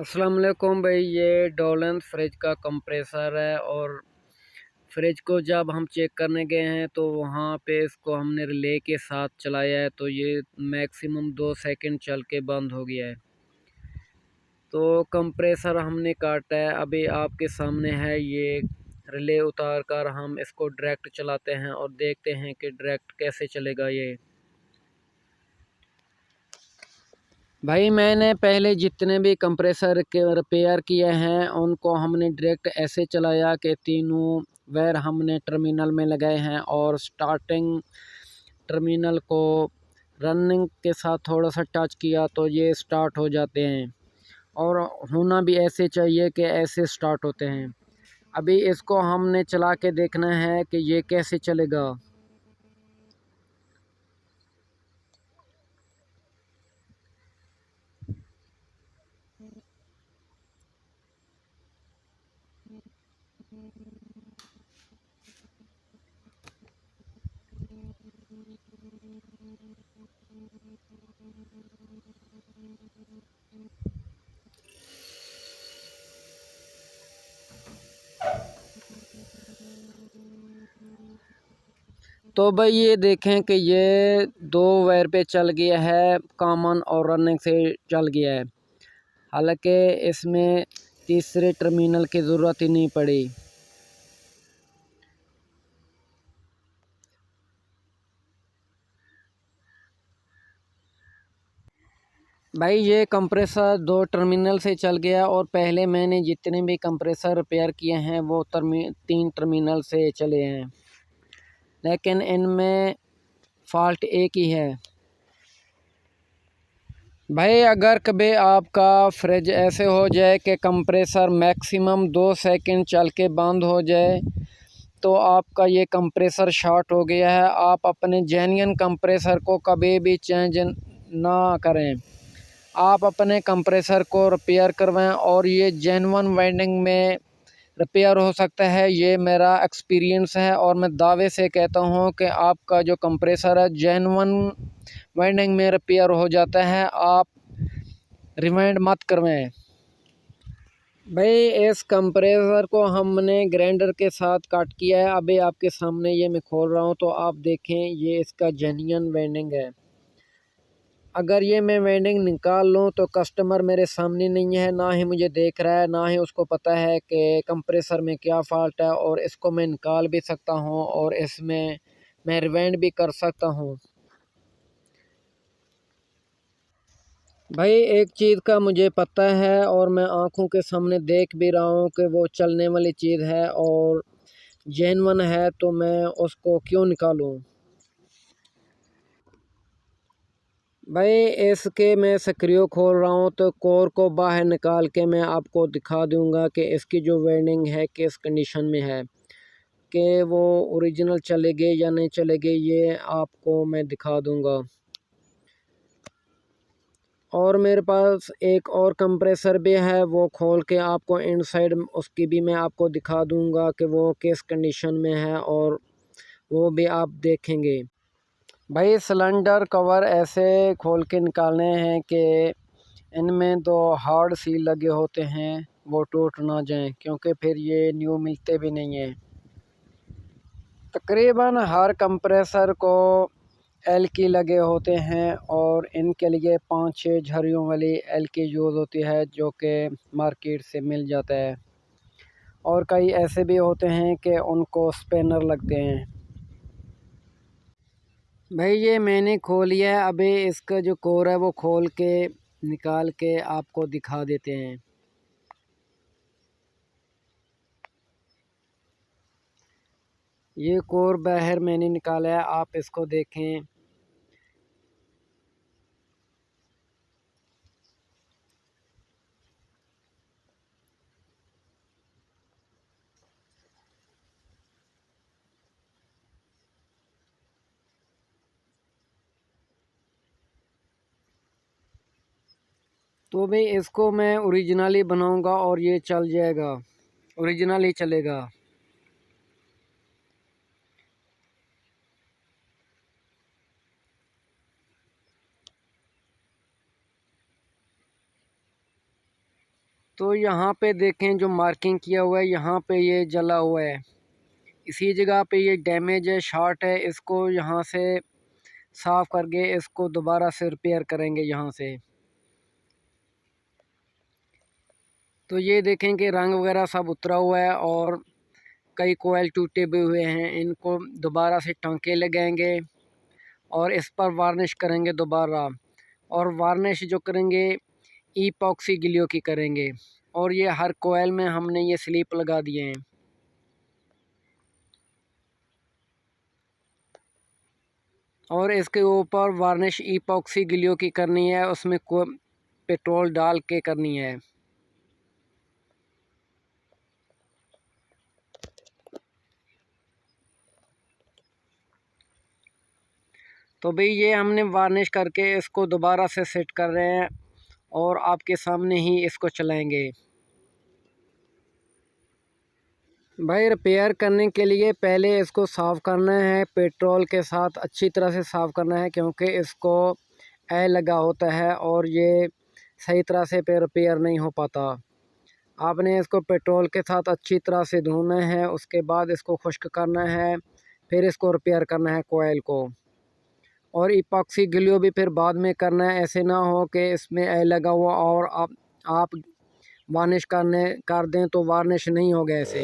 अस्सलाम वालेकुम भाई। ये डोलन फ्रिज का कंप्रेसर है और फ्रिज को जब हम चेक करने गए हैं तो वहाँ पे इसको हमने रिले के साथ चलाया है तो ये मैक्सिमम 2 सेकंड चल के बंद हो गया है। तो कंप्रेसर हमने काटा है, अभी आपके सामने है। ये रिले उतार कर हम इसको डायरेक्ट चलाते हैं और देखते हैं कि डायरेक्ट कैसे चलेगा ये। भाई मैंने पहले जितने भी कंप्रेसर के रिपेयर किए हैं उनको हमने डायरेक्ट ऐसे चलाया कि तीनों वायर हमने टर्मिनल में लगाए हैं और स्टार्टिंग टर्मिनल को रनिंग के साथ थोड़ा सा टच किया तो ये स्टार्ट हो जाते हैं और होना भी ऐसे चाहिए कि ऐसे स्टार्ट होते हैं। अभी इसको हमने चला के देखना है कि ये कैसे चलेगा। तो भाई ये देखें कि ये 2 वायर पे चल गया है, कॉमन और रनिंग से चल गया है। हालांकि इसमें तीसरे टर्मिनल की ज़रूरत ही नहीं पड़ी। भाई ये कंप्रेसर 2 टर्मिनल से चल गया और पहले मैंने जितने भी कंप्रेसर रिपेयर किए हैं वो 3 टर्मिनल से चले हैं, लेकिन इनमें फ़ॉल्ट एक ही है। भाई अगर कभी आपका फ्रिज ऐसे हो जाए कि कंप्रेसर मैक्सिमम 2 सेकंड चल के बंद हो जाए तो आपका ये कंप्रेसर शॉर्ट हो गया है। आप अपने जेन्युइन कंप्रेसर को कभी भी चेंज ना करें, आप अपने कंप्रेसर को रिपेयर करवाएं और ये जेन्युइन वाइंडिंग में रिपेयर हो सकता है। ये मेरा एक्सपीरियंस है और मैं दावे से कहता हूँ कि आपका जो कंप्रेसर है जेन्युइन वाइंडिंग में रिपेयर हो जाता है। आप रिवाइंड मत करवाएं। भाई इस कंप्रेसर को हमने ग्राइंडर के साथ कट किया है, अभी आपके सामने ये मैं खोल रहा हूँ तो आप देखें ये इसका जेन्युइन वाइंडिंग है। अगर ये मैं वेंडिंग निकाल लूँ तो कस्टमर मेरे सामने नहीं है, ना ही मुझे देख रहा है, ना ही उसको पता है कि कंप्रेसर में क्या फ़ॉल्ट है। और इसको मैं निकाल भी सकता हूँ और इसमें मैं रिवाइंड भी कर सकता हूँ। भाई एक चीज़ का मुझे पता है और मैं आँखों के सामने देख भी रहा हूँ कि वो चलने वाली चीज़ है और जेन्युइन है, तो मैं उसको क्यों निकालूँ। भाई इसके मैं स्क्रू खोल रहा हूँ तो कोर को बाहर निकाल के मैं आपको दिखा दूंगा कि इसकी जो वेल्डिंग है किस कंडीशन में है, कि वो ओरिजिनल चलेगी या नहीं चलेगी, ये आपको मैं दिखा दूंगा। और मेरे पास एक और कंप्रेसर भी है, वो खोल के आपको इनसाइड उसकी भी मैं आपको दिखा दूंगा कि वो किस कंडीशन में है और वो भी आप देखेंगे। भाई सिलेंडर कवर ऐसे खोल के निकालने हैं कि इनमें दो हार्ड सील लगे होते हैं, वो टूट ना जाएं, क्योंकि फिर ये न्यू मिलते भी नहीं हैं। तकरीबन हर कंप्रेसर को एल की लगे होते हैं और इनके लिए 5-6 झरियों वाली एल की यूज़ होती है जो कि मार्केट से मिल जाता है। और कई ऐसे भी होते हैं कि उनको स्पेनर लगते हैं। भाई ये मैंने खोल लिया है, अभी इसका जो कोर है वो खोल के निकाल के आपको दिखा देते हैं। ये कोर बाहर मैंने निकाला है, आप इसको देखें। तो भाई इसको मैं ओरिजिनली बनाऊंगा और ये चल जाएगा, ओरिजिनल ही चलेगा। तो यहाँ पे देखें जो मार्किंग किया हुआ है, यहाँ पे ये जला हुआ है, इसी जगह पे ये डैमेज है, शॉर्ट है। इसको यहाँ से साफ़ करके इसको दोबारा से रिपेयर करेंगे यहाँ से। तो ये देखें कि रंग वगैरह सब उतरा हुआ है और कई कोयल टूटे भी हुए हैं। इनको दोबारा से टांके लगाएंगे और इस पर वार्निश करेंगे दोबारा। और वार्निश जो करेंगे ईपॉक्सी गिलियो की करेंगे। और ये हर कोयल में हमने ये स्लीप लगा दिए हैं। और इसके ऊपर वार्निश ईपॉक्सी गिलियो की करनी है, उसमें पेट्रोल डाल के करनी है। तो भाई ये हमने वार्निश करके इसको दोबारा से सेट कर रहे हैं और आपके सामने ही इसको चलाएंगे। भाई रिपेयर करने के लिए पहले इसको साफ़ करना है, पेट्रोल के साथ अच्छी तरह से साफ़ करना है, क्योंकि इसको एयर लगा होता है और ये सही तरह से रिपेयर नहीं हो पाता। आपने इसको पेट्रोल के साथ अच्छी तरह से धोना है, उसके बाद इसको खुश्क करना है, फिर इसको रिपेयर करना है कोयल को। और इपॉक्सी ग्लू भी फिर बाद में करना है, ऐसे ना हो कि इसमें एयर लगा हुआ और आप वार्निश कर दें तो वार्निश नहीं होगा ऐसे।